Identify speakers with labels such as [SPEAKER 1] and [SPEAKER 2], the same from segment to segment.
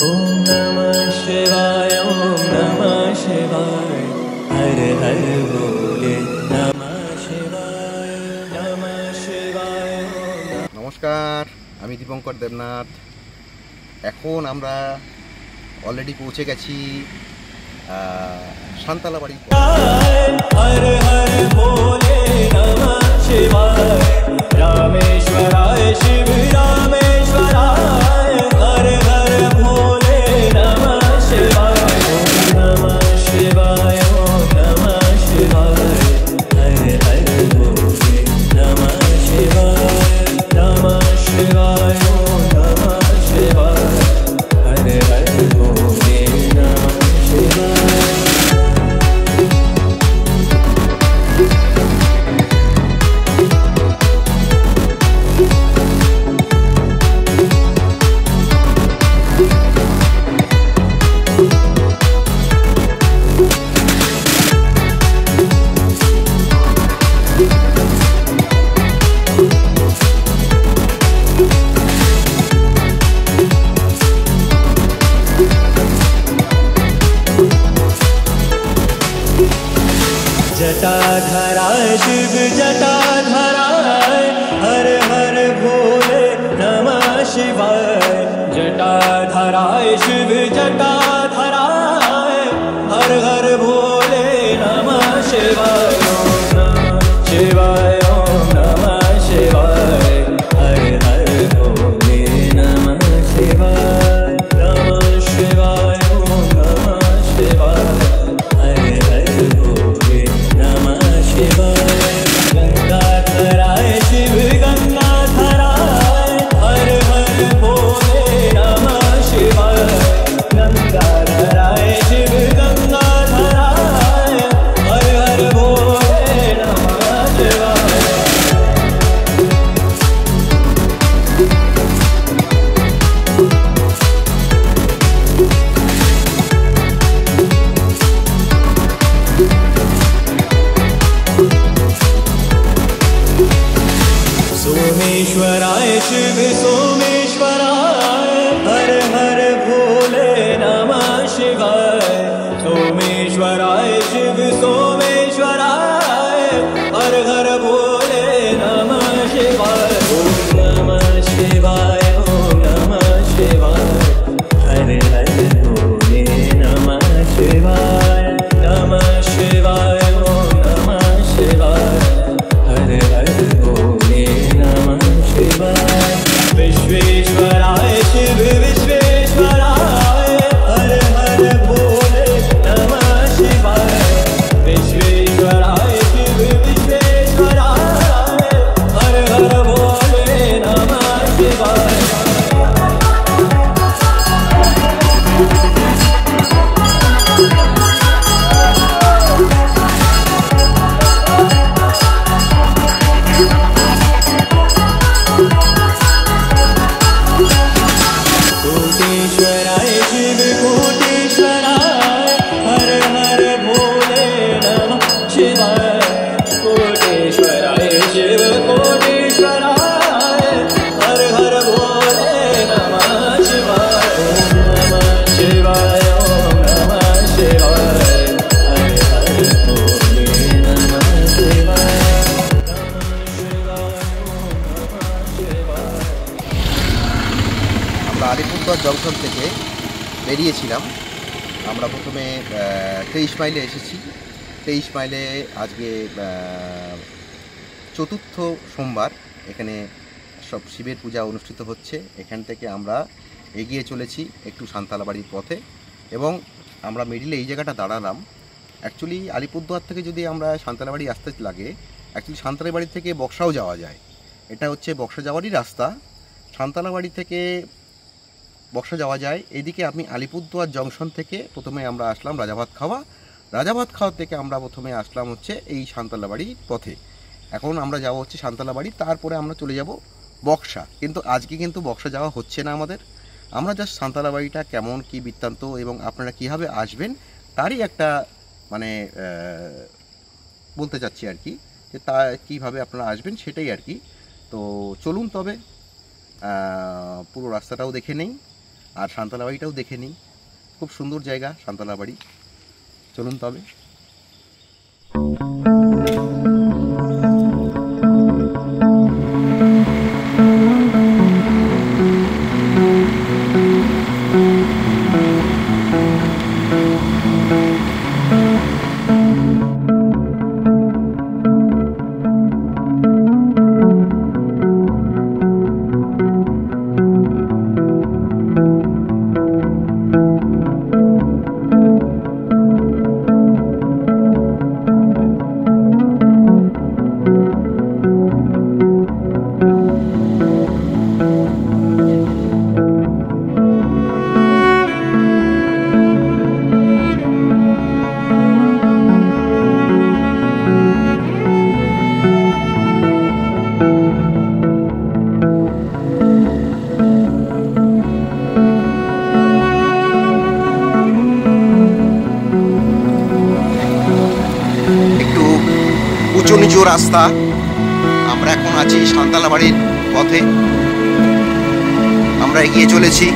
[SPEAKER 1] ओम नमः शिवाय, ओम नमः शिवाय, हर हर भोले, नमः शिवाय, नमः शिवाय।
[SPEAKER 2] नमस्कार, আমি দীপঙ্কর দেবনাথ। এখন আমরা অলরেডি পৌঁছে গেছি শান্তালা বাড়ি।
[SPEAKER 1] हर हर भोले नमः शिवाय, रामेश्वराय शिव रामेश्वराय, हर हर भोले नमः शिवाय, ओम नमः शिवाय, ओम नमः शिवाय, हर हर भोले नमः शिवाय, नमः शिवाय, ओम नमः शिवाय, हर हर भोले नमः शिवाय। जटाधराय शिव जटाधराय, हर हर भोले नमः शिवाय, जटाधराय शिव जटाधराय, हर हर भोले नमः शिवाय, ओम नमः शिवाय, ओम नमः शिवाय, हर हर भोले नमः शिवाय, नमः शिवाय, ओम नमः शिवाय, हर हर भोले नमः शिवाय। गंगाधराय शिव गंगाधराय, हर हर भोले नमः शिवाय, गंगाधराय शिव गंगाधराय, हर हर भोले नमः शिवाय। सोमेश्वराय शिव सोमेश्वराय, हर हर भोले नमः शिवाय, सोमेश्वराय शिव सोमेश्वराय, हर हर भोले नमः शिवाय, ओम नमः शिवाय, ओम नमः शिवाय, हर हर भोले नमः शिवाय, नमः शिवाय, ओम नमः शिवाय, हर हर भोले नमः शिवाय। विश्वेश्वराय शिव विश्वेश्वराय, हर हर भोले नमः शिवाय, विश्वेश्वराय शिव विश्वेश्वराय, हर हर भोले नमः शिवाय। कोटेश्वराय शिव कोटेश्वराय, हर हर भोले नमः शिवाय, कोटेश्वराय शिव कोटेश्वराय, हर हर भोले नमः शिवाय, ओम नमः शिवाय, ओम नमः शिवाय, हर हर भोले नमः शिवाय, नमः शिवाय, ओम नमः शिवाय।
[SPEAKER 2] আমরা আলিপুরদুয়ার জংশন থেকে বেরিয়েছিলাম। আমরা প্রথমে 23 মাইলে এসেছি। 23 মাইলে আজকে চতুর্থ সোমবার, এখানে সব শিবের পূজা অনুষ্ঠিত হচ্ছে। এখান থেকে আমরা এগিয়ে চলেছি একটু শান্তালা বাড়ির পথে, এবং আমরা মিডিলে এই জায়গাটা দাঁড়ালাম। অ্যাকচুয়ালি আলিপুরদুয়ার থেকে যদি আমরা শান্তালা বাড়ি আসতে লাগে, অ্যাকচুয়ালি শান্তালা বাড়ি থেকে বক্সাও যাওয়া যায়। এটা হচ্ছে বক্সা যাওয়ারই রাস্তা। শান্তালা বাড়ি থেকে বক্সা যাওয়া যায়। এদিকে আমি আলিপুরদুয়ার জংশন থেকে প্রথমে আমরা আসলাম রাজাভাত খাওয়া। রাজাভাত খাওয়া থেকে আমরা প্রথমে আসলাম হচ্ছে এই শান্তালা বাড়ির পথে। এখন আমরা যাব হচ্ছে শান্তালা বাড়ি, তারপরে আমরা চলে যাব বক্সা। কিন্তু আজকে কিন্তু বক্সা যাওয়া হচ্ছে না আমাদের। আমরা জাস্ট শান্তালা বাড়িটা কেমন কি বৃত্তান্ত এবং আপনারা কীভাবে আসবেন তারই একটা মানে বলতে চাচ্ছি আর কি, যে তা কীভাবে আপনারা আসবেন সেটাই আর কি। তো চলুন তবে পুরো রাস্তাটাও দেখে নেই। আর সান্তালা বাড়িটাও দেখে নিই। খুব সুন্দর জায়গা সান্তালা বাড়ি। চলুন তবে। উঁচু নিচু রাস্তা। আমরা এখন আছি সান্তালা বাড়ির পথে। আমরা এগিয়ে চলেছি।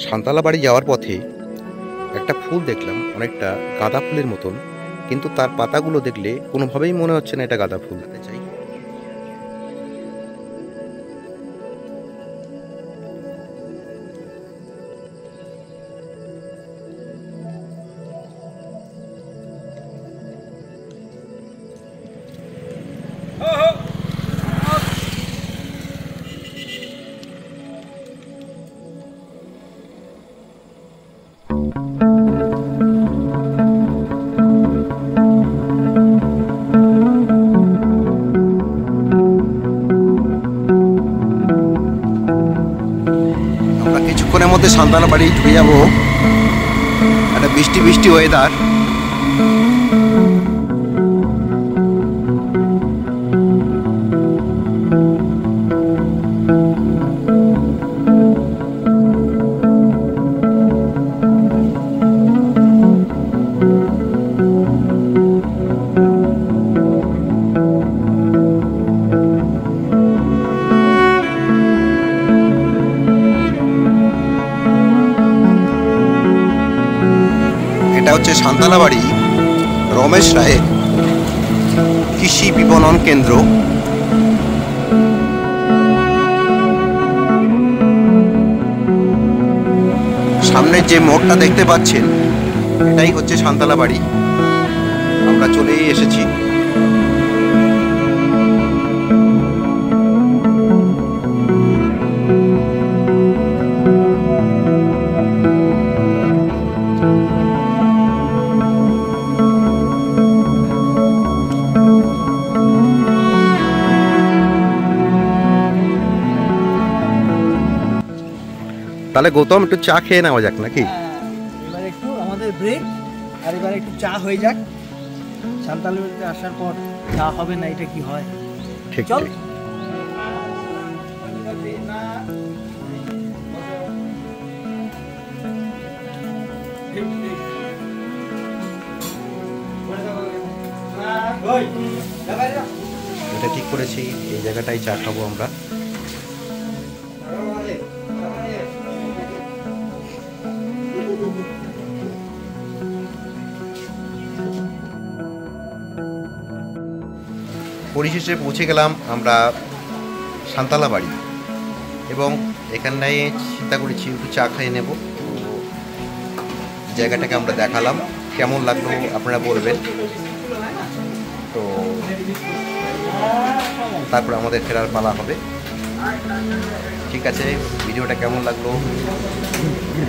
[SPEAKER 2] সান্তালা বাড়ি যাওয়ার পথে একটা ফুল দেখলাম, অনেকটা গাঁদা ফুলের মতন, কিন্তু তার পাতাগুলো দেখলে কোনোভাবেই মনে হচ্ছে না এটা গাঁদা ফুল। চাই কিছুক্ষণের মধ্যে সান্তালা বাড়ি ঢুকে যাব। একটা বৃষ্টি বৃষ্টি ওয়েদার। এটা হচ্ছে সান্তালা বাড়ি রমেশ রায়ের কৃষি বিপণন কেন্দ্র। সামনে যে মোড়টা দেখতে পাচ্ছেন এটাই হচ্ছে সান্তালা বাড়ি। আমরা চলেই এসেছি। তাহলে গৌতম একটু চা খেয়ে নেওয়া যাক নাকি?
[SPEAKER 3] এবার একটু আমাদের ব্রেক, আর এবার একটু চা হয়ে যাক। সান্তালবাড়িতে আসার পর চা হবে না, এটা কি হয়?
[SPEAKER 2] ঠিক
[SPEAKER 3] চল।
[SPEAKER 2] ঠিক। এটা ঠিক করেছি, এই জায়গাটাই চা খাবো আমরা। পরিশেষে পৌঁছে গেলাম আমরা সান্তালাবাড়ি, এবং এখানটায় চিন্তা করেছি একটু চা খেয়ে নেব। জায়গাটাকে আমরা দেখালাম, কেমন লাগলো আপনারা বলবেন। তো তারপর আমাদের ফেরার পালা হবে। ঠিক আছে, ভিডিওটা কেমন লাগলো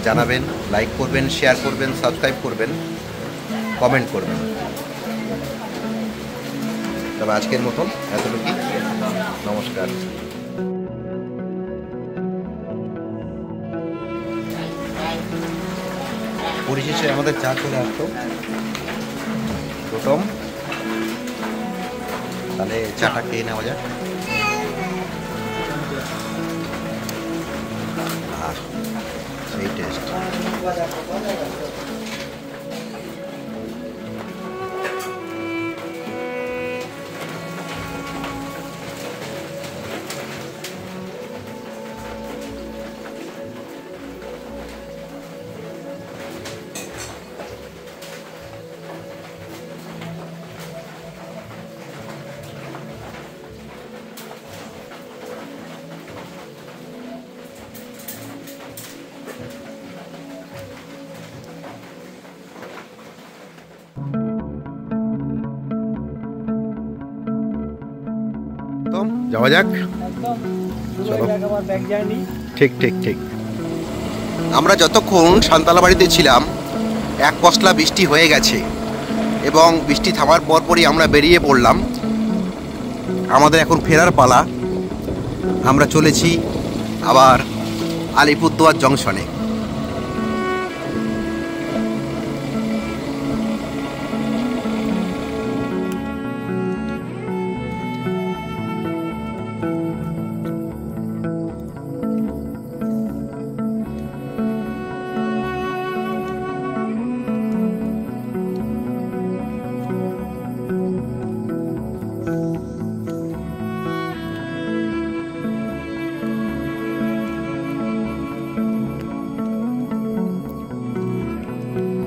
[SPEAKER 2] জানাবেন, লাইক করবেন, শেয়ার করবেন, সাবস্ক্রাইব করবেন, কমেন্ট করবেন। তবে আজকের মতন এতটুকুই, নমস্কার। পরিশেষে আমাদের চা চলে আসতো প্রথম, তাহলে চাটা খেয়ে নেওয়া যাক। সেই টেস্ট। যাওয়া যাক,
[SPEAKER 3] একদম
[SPEAKER 2] চলো।
[SPEAKER 3] আমার ব্যাক জার্নি।
[SPEAKER 2] ঠিক ঠিক ঠিক। আমরা যতক্ষণ সান্তালাবাড়িতে ছিলাম এক পশলা বৃষ্টি হয়ে গেছে, এবং বৃষ্টি থামার পরপরই আমরা বেরিয়ে পড়লাম। আমাদের এখন ফেরার পালা। আমরা চলেছি আবার আলিপুরদুয়ার জংশনে।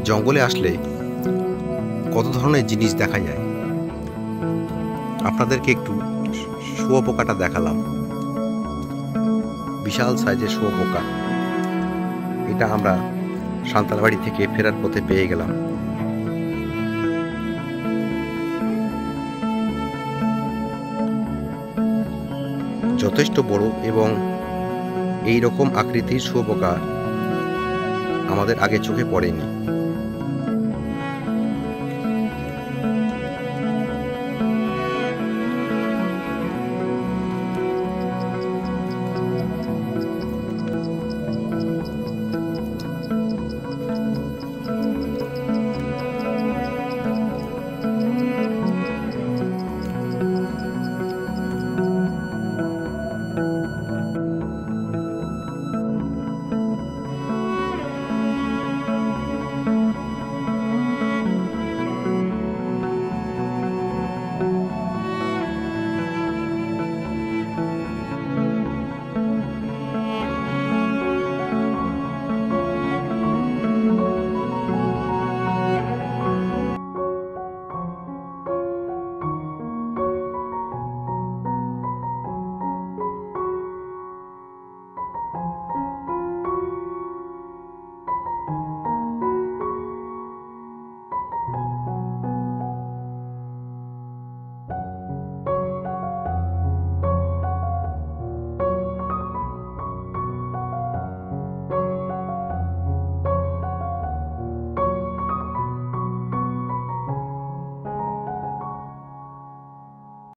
[SPEAKER 2] জঙ্গলে আসলে কত ধরনের জিনিস দেখা যায়, আপনাদেরকে একটু শুয়োপোকাটা দেখালাম। বিশাল সাইজের শুয়োপোকা, এটা আমরা সান্তালবাড়ি থেকে ফেরার পথে পেয়ে গেলাম। যথেষ্ট বড় এবং এই রকম আকৃতির শুয়োপোকা আমাদের আগে চোখে পড়েনি।